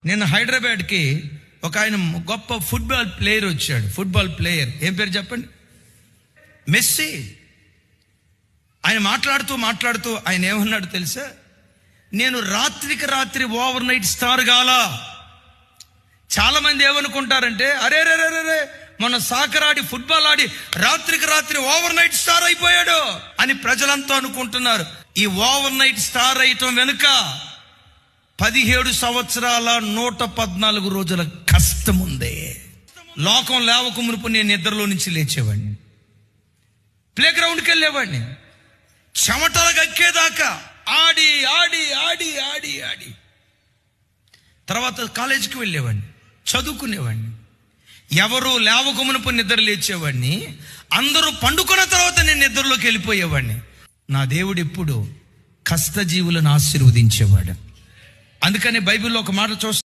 నిన్న హైదరాబాద్కి ఒక ఆయన గొప్ప ఫుట్బాల్ ప్లేయర్ వచ్చాడు. ఫుట్బాల్ ప్లేయర్ ఏం పేరు చెప్పండి? మెస్సీ. ఆయన మాట్లాడుతూ ఆయన ఏమన్నాడు తెలుసా? నేను రాత్రికి రాత్రి ఓవర్ నైట్ స్టార్ గాలా. చాలా మంది ఏమనుకుంటారంటే, అరే రే రే రే మొన్న సాకర్ ఆడి ఫుట్బాల్ ఆడి రాత్రికి రాత్రి ఓవర్ నైట్ స్టార్ అయిపోయాడు అని ప్రజలంతా అనుకుంటున్నారు. ఈ ఓవర్ నైట్ స్టార్ అయ్యటం వెనుక 17 సంవత్సరాల 114 రోజుల కష్టం ఉంది. లోకం లేవక మునుపు నేను నిద్రలో నుంచి లేచేవాడిని, ప్లే గ్రౌండ్కి వెళ్ళేవాడిని, చెమటలు గక్కేదాకా ఆడి ఆడి ఆడి ఆడి ఆడి తర్వాత కాలేజీకి వెళ్ళేవాడిని, చదువుకునేవాడిని. ఎవరు లేవక మునుపు నిద్ర లేచేవాడిని, అందరూ పండుకున్న తర్వాత నేను నిద్రలోకి వెళ్ళిపోయేవాడిని. నా దేవుడు ఎప్పుడు కష్టజీవులను ఆశీర్వదించేవాడు. అందుకని బైబిల్లో ఒక మాట చూస్తే